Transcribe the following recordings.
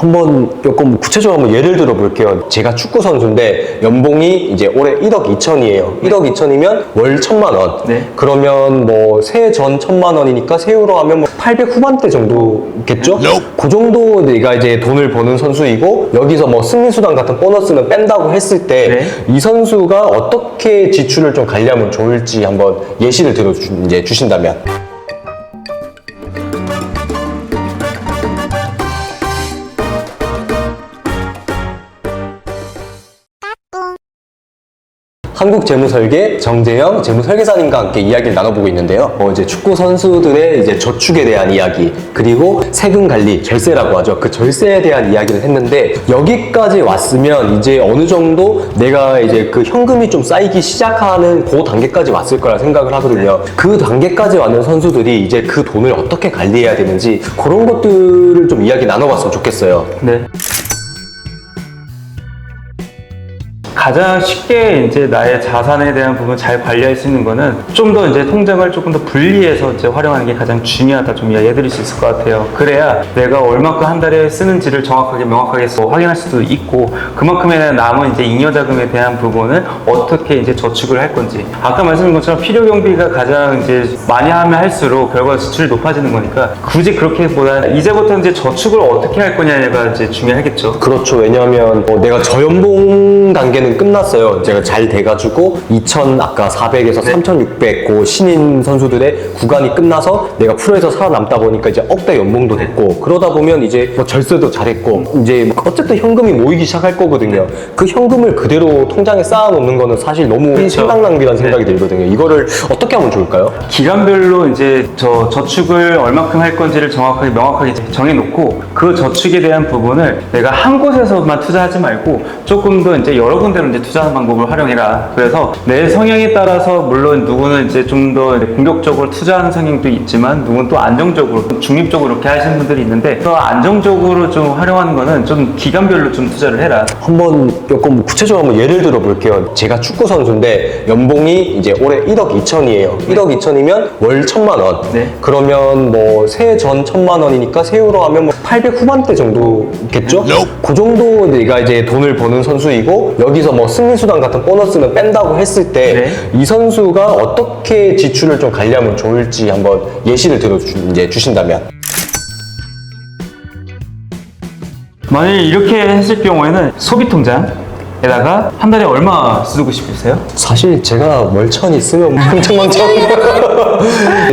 한번 조금 구체적으로 한번 예를 들어 볼게요. 제가 축구 선수인데 연봉이 이제 올해 1억 2천이에요. 1억 2천이면 월 1,000만 원. 네. 그러면 뭐 새 전 1,000만 원이니까 세후로 하면 뭐 800 후반대 정도겠죠? 그 정도 내가 이제 돈을 버는 선수이고 여기서 뭐 승리수당 같은 보너스는 뺀다고 했을 때 이 선수가 어떻게 지출을 좀 관리하면 좋을지 한번 예시를 들어 주신다면. 한국재무설계 정재영 재무설계사님과 함께 이야기를 나눠보고 있는데요. 이제 축구 선수들의 이제 저축에 대한 이야기, 그리고 세금 관리, 절세라고 하죠. 그 절세에 대한 이야기를 했는데 여기까지 왔으면 이제 어느 정도 내가 이제 그 현금이 좀 쌓이기 시작하는 그 단계까지 왔을 거라 생각을 하거든요. 그 단계까지 왔는 선수들이 이제 그 돈을 어떻게 관리해야 되는지 그런 것들을 좀 이야기 나눠봤으면 좋겠어요. 네. 가장 쉽게 이제 나의 자산에 대한 부분 잘 관리할 수 있는 거는 좀 더 이제 통장을 조금 더 분리해서 이제 활용하는 게 가장 중요하다 좀 이야기해드릴 수 있을 것 같아요. 그래야 내가 얼마큼 한 달에 쓰는지를 정확하게 명확하게 확인할 수도 있고 그만큼에 대한 남은 이제 잉여자금에 대한 부분을 어떻게 이제 저축을 할 건지 아까 말씀드린 것처럼 필요 경비가 가장 이제 많이 하면 할수록 결과 지출이 높아지는 거니까 굳이 그렇게보다는 이제부터 이제 저축을 어떻게 할 거냐가 이제 중요하겠죠. 그렇죠. 왜냐하면 내가 저연봉 단계는 끝났어요. 제가 잘 돼가지고 2,000 아까 400에서 3,600 그 신인 선수들의 구간이 끝나서 내가 프로에서 살아남다 보니까 이제 억대 연봉도 됐고 그러다 보면 이제 뭐 절세도 잘했고 이제 어쨌든 현금이 모이기 시작할 거거든요. 그 현금을 그대로 통장에 쌓아놓는 거는 사실 너무 생각 낭비라는 생각이 들거든요. 이거를 어떻게 하면 좋을까요? 기간별로 이제 저축을 얼마큼 할 건지를 정확하게 명확하게 정해놓고 그 저축에 대한 부분을 내가 한 곳에서만 투자하지 말고 조금 더 이제 여러 군데로 이제 투자하는 방법을 활용해라. 그래서 내 성향에 따라서 물론 누구는 이제 좀 더 공격적으로 투자하는 성향도 있지만 누구는 또 안정적으로 중립적으로 이렇게 하시는 분들이 있는데 더 안정적으로 좀 활용하는 거는 좀 기간별로 좀 투자를 해라. 한번 조금 구체적으로 한번 예를 들어 볼게요. 제가 축구 선수인데 연봉이 이제 올해 1억 2천이에요. 1억 2천이면 월 1,000만 원. 네. 그러면 뭐 새 전 1,000만 원이니까 세후로 하면 뭐 800 후반대 정도겠죠? 그 정도 내가 이제 돈을 버는 선수이고 여기서 뭐 승리수당 같은 보너스는 뺀다고 했을 때 이 선수가 어떻게 지출을 좀 관리하면 좋을지 한번 예시를 들어 주신다면. 만약에 이렇게 했을 경우에는 소비통장에다가 한 달에 얼마 쓰고 싶으세요? 사실 제가 월천 있으면 흥청망청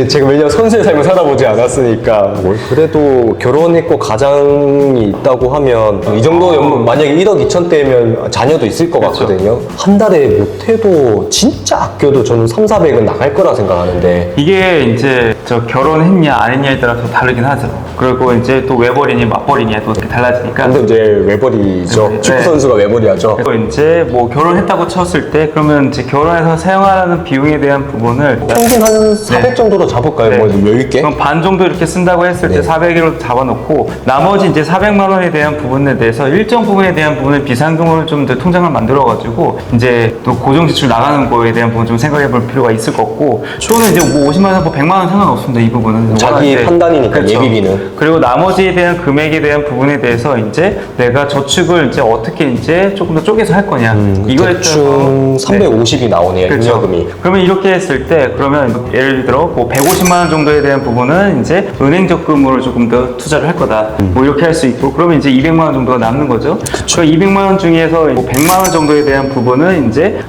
제가 왜냐면 선수의 삶을 살아보지 않았으니까 뭐 그래도 결혼했고 가장이 있다고 하면 이 정도 연봉 만약에 1억 2천대면 자녀도 있을 것 같거든요. 한 달에 못해도 진짜 아껴도 저는 3,400은 나갈 거라 생각하는데 이게 이제 저 결혼했냐 안 했냐에 따라서 다르긴 하죠. 그리고 이제 또 외벌이니 맞벌이냐 또 이렇게 달라지니까. 근데 이제 외벌이죠. 네. 축구 선수가 외벌이하죠. 그리고 이제 뭐 결혼했다고 쳤을 때 그러면 이제 결혼해서 사용하는 비용에 대한 부분을 평균 한 400 정도로 잡을까요? 네. 뭐 여유 있게? 그럼 반 정도 이렇게 쓴다고 했을 때 400으로 잡아놓고 나머지 이제 400만 원에 대한 부분에 대해서 일정 부분에 대한 부분을 비상금으로 좀 더 통장을 만들어가지고 이제 또 고정 지출 나가는 거에 대한 부분 좀 생각해볼 필요가 있을 것 같고 저는 이제 뭐 50만 원, 뭐 100만 원 상관없습니다. 이 부분은 자기 판단이니까. 그렇죠. 예비비는. 그리고 나머지에 대한 금액에 대한 부분에 대해서 이제 내가 저축을 이제 어떻게 이제 조금 더 쪼개서 할 거냐 이거에 대충 따라서 350이 나오네요. 그렇죠. 잉여금이. 그러면 이렇게 했을 때 그러면 예를 들어 뭐 150만 원 정도에 대한 부분은 이제 은행 적금으로 조금 더 투자를 할 거다. 뭐 이렇게 할 수 있고 그러면 이제 200만 원 정도가 남는 거죠. 그 200만 원 중에서 뭐 100만 원 정도에 대한 부분은 이제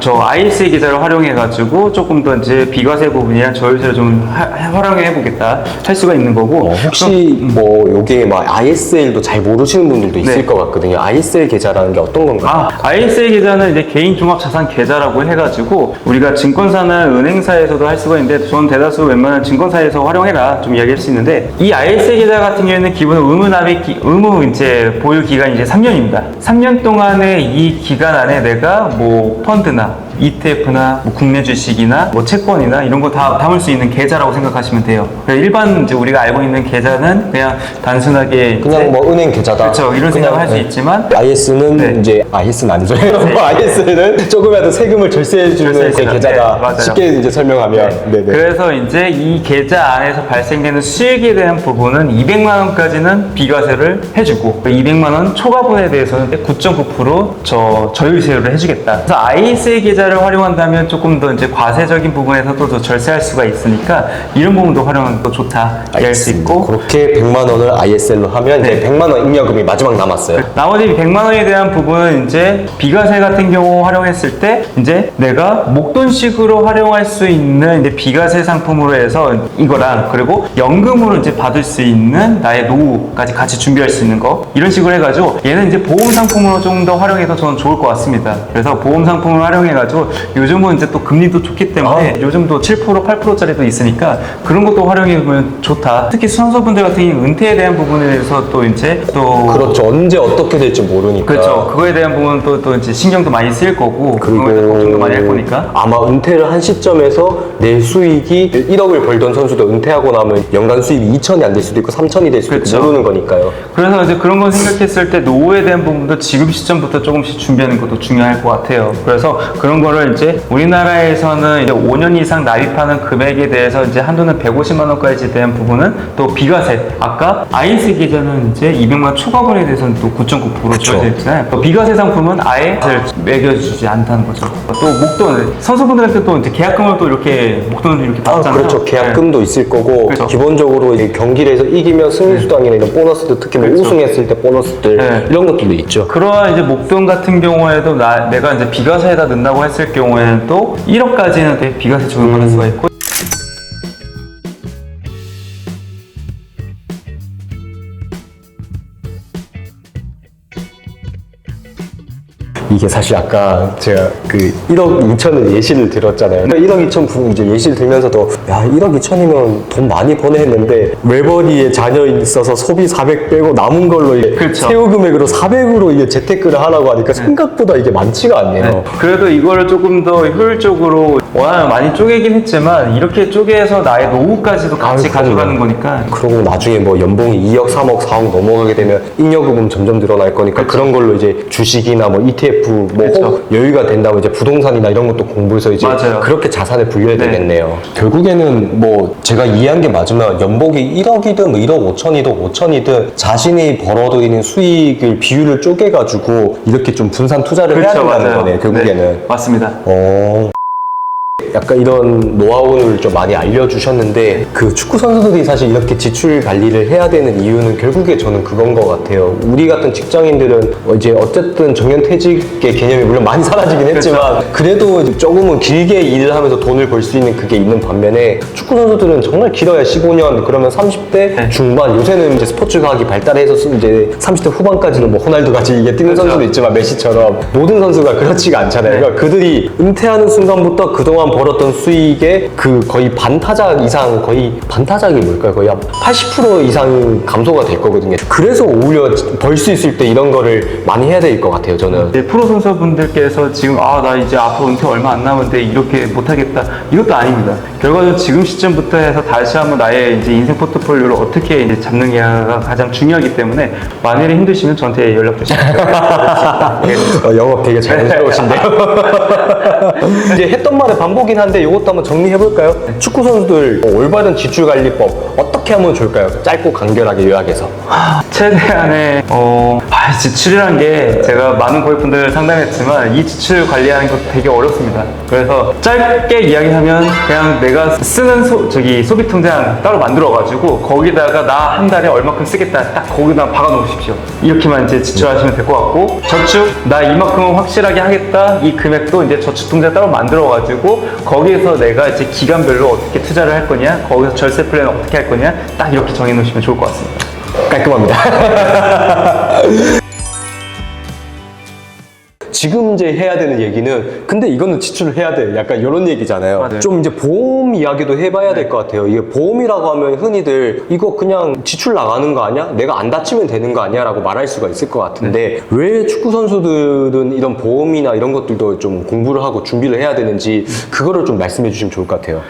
저 ISA 계좌를 활용해 가지고 조금 더 이제 비과세 부분이랑 저율세를 좀 활용해 보겠다 할 수가 있는 거고. 혹시 뭐 요게 막 ISL도 잘 모르시는 분들도 있을 네. 것 같거든요. ISL 계좌라는 게 어떤 건가요? ISA 계좌는 이제 개인 종합 자산 계좌라고 해가지고 우리가 증권사나 은행사에서도 할 수가 있는데 저는 대다수 웬만한 증권사에서 활용해라 좀 이야기할 수 있는데 이 ISA 계좌 같은 경우에는 기본 의무 이제 보유 기간이 이제 3년입니다. 3년 동안의 이 기간 안에 내가 뭐 펀드나 ETF나 뭐 국내 주식이나 뭐 채권이나 이런 거 다 담을 수 있는 계좌라고 생각하시면 돼요. 일반 이제 우리가 알고 있는 계좌는 그냥 단순하게 그냥 뭐 은행 계좌다. 그렇죠. 이런 생각을 할 수 있지만 IS는 네. 이제 IS는 아니죠. 뭐 IS는 조금이라도 세금을 절세해주는 그 계좌다. 네, 맞아요. 쉽게 이제 설명하면. 네네. 그래서 이제 이 계좌 안에서 발생되는 수익에 대한 부분은 200만 원까지는 비과세를 해주고 200만 원 초과분에 대해서는 9.9% 저율세율을 해주겠다. 그래서 ISA 계좌를 활용한다면 조금 더 이제 과세적인 부분에서도 더 절세할 수가 있으니까 이런 부분도 활용하면 또 좋다 이해할 수 있고 그렇게 100만 원을 ISL로 하면 네. 이제 100만 원 잉여금이 마지막 남았어요. 나머지 100만 원에 대한 부분은 이제 비과세 같은 경우 활용했을 때 이제 내가 목돈식으로 활용할 수 있는 이제 비과세 상품으로 해서 이거랑 그리고 연금으로 이제 받을 수 있는 나의 노후까지 같이 준비할 수 있는 거 이런 식으로 해가지고 얘는 이제 보험 상품으로 좀 더 활용해서 저는 좋을 것 같습니다. 그래서 보험 상품을 활용해가지고 요즘은 이제 또 금리도 좋기 때문에 요즘도 7% 8%짜리도 있으니까 그런 것도 활용해보면 좋다. 특히 선수분들 같은 경우 은퇴에 대한 부분에 대해서 또 이제 또 그렇죠. 언제 어떻게 될지 모르니까. 그렇죠. 그거에 대한 부분은 또 이제 신경도 많이 쓸 거고 그거에 대한 걱정도 많이 할 거니까. 아마 은퇴를 한 시점에서 내 수익이 1억을 벌던 선수도 은퇴하고 나면 연간 수입이 2천이 안 될 수도 있고 3천이 될 수도 그렇죠. 있고 모르는 거니까요. 그래서 이제 그런 거 생각했을 때 노후에 대한 부분도 지금 시점부터 조금씩 준비하는 것도 중요할 것 같아요. 그래서 그런 거를 이제 우리나라에서는 이제 5년 이상 납입하는 금액에 대해서 이제 한도는 150만 원까지 대한 부분은 또 비과세. 아까 IS 계좌는 이제 200만 원 초과분에 대해서는 또 9.9% 줄어들잖아요. 또 비과세 상품은 아예 매겨주지 않다는 거죠. 또 목돈 선수분들한테 또 이제 계약금을 또 이렇게 목돈을 이렇게 받잖아요. 그렇죠. 계약금도 있을 거고 그렇죠. 기본적으로 이제 경기를 해서 이기면 승리수당이나 이런 보너스들 특히 뭐 그렇죠. 우승했을 때 보너스들 네. 이런 것들도 있죠. 그러한 이제 목돈 같은 경우에도 내가 이제 비과세에다 넣는다고 했을 경우에는 또 1억까지는 비과세 적용받을 수가 있고 이게 사실 아까 제가 그 1억 2천을 예시를 들었잖아요. 1억 2천 분 이제 예시를 들면서도 야 1억 2천이면 돈 많이 버네 했는데 외벌이에 자녀 있어서 소비 400 빼고 남은 걸로 이제 그렇죠. 세후 금액으로 400으로 이제 재테크를 하라고 하니까 생각보다 이게 많지가 않네요. 네. 그래도 이거를 조금 더 효율적으로 워낙 많이 쪼개긴 했지만 이렇게 쪼개서 나의 노후까지도 같이 가져가는 거니까 그리고 나중에 뭐 연봉이 2억, 3억, 4억 넘어가게 되면 잉여금은 점점 늘어날 거니까 그런 걸로 이제 주식이나 뭐 ETF 뭐 그렇죠. 혹 여유가 된다면 이제 부동산이나 이런 것도 공부해서 이제 맞아요. 그렇게 자산을 분류해야 네. 되겠네요. 결국에는 뭐 제가 이해한 게 맞으면 연봉이 1억이든 뭐 1억 5천이든 5천이든 자신이 벌어들이는 수익을 비율을 쪼개가지고 이렇게 좀 분산 투자를 해야 그렇죠. 된다는 맞아요. 거네요. 결국에는. 네. 맞습니다. 약간 이런 노하우를 좀 많이 알려주셨는데 그 축구 선수들이 사실 이렇게 지출 관리를 해야 되는 이유는 결국에 저는 그건 것 같아요. 우리 같은 직장인들은 이제 어쨌든 정년퇴직의 개념이 물론 많이 사라지긴 했지만 그래도 이제 조금은 길게 일을 하면서 돈을 벌 수 있는 그게 있는 반면에 축구 선수들은 정말 길어야 15년 그러면 30대 중반 요새는 이제 스포츠 과학이 발달해서 이제 30대 후반까지는 뭐 호날두같이 이게 뛰는 선수도 있지만 메시처럼 모든 선수가 그렇지가 않잖아요. 그러니까 그들이 은퇴하는 순간부터 그동안 벌었던 수익의 그 거의 반타작 이상 거의 반타작이 뭘까요? 거의 한 80% 이상 감소가 될 거거든요. 그래서 오히려 벌 수 있을 때 이런 거를 많이 해야 될 것 같아요. 저는. 이제 프로 선수분들께서 지금 나 이제 앞으로 은퇴 얼마 안 남았는데 이렇게 못하겠다 이것도 아닙니다. 결과적으로 지금 시점부터 해서 다시 한번 나의 이제 인생 포트폴리오를 어떻게 이제 잡느냐가 가장 중요하기 때문에 만일에 힘드시면 저한테 연락 주시면 영업 되게 자연스러우신데요. 이제 했던 말의 반복이긴 한데 이것도 한번 정리해볼까요? 축구 선수들 올바른 지출관리법 어떻게 하면 좋을까요? 짧고 간결하게 요약해서. 최대한의 지출이란 게 제가 많은 고객분들 상담했지만 이 지출 관리하는 것도 되게 어렵습니다. 그래서 짧게 이야기하면 그냥 내가 쓰는 소비 통장 따로 만들어 가지고 거기다가 나 한 달에 얼마큼 쓰겠다 딱 거기다 박아 놓으십시오. 이렇게만 이제 지출하시면 될 것 같고 저축 나 이만큼은 확실하게 하겠다 이 금액도 이제 저축 통장 따로 만들어 가지고 거기에서 내가 이제 기간별로 어떻게 투자를 할 거냐 거기서 절세 플랜을 어떻게 할 거냐 딱 이렇게 정해 놓으시면 좋을 것 같습니다. 깔끔합니다. 지금 이제 해야 되는 얘기는 근데 이거는 지출을 해야 돼. 약간 이런 얘기잖아요. 맞아요. 좀 이제 보험 이야기도 해봐야 될 것 같아요. 이게 보험이라고 하면 흔히들 이거 그냥 지출 나가는 거 아니야? 내가 안 다치면 되는 거 아니야? 라고 말할 수가 있을 것 같은데 왜 축구 선수들은 이런 보험이나 이런 것들도 좀 공부를 하고 준비를 해야 되는지 그거를 좀 말씀해 주시면 좋을 것 같아요.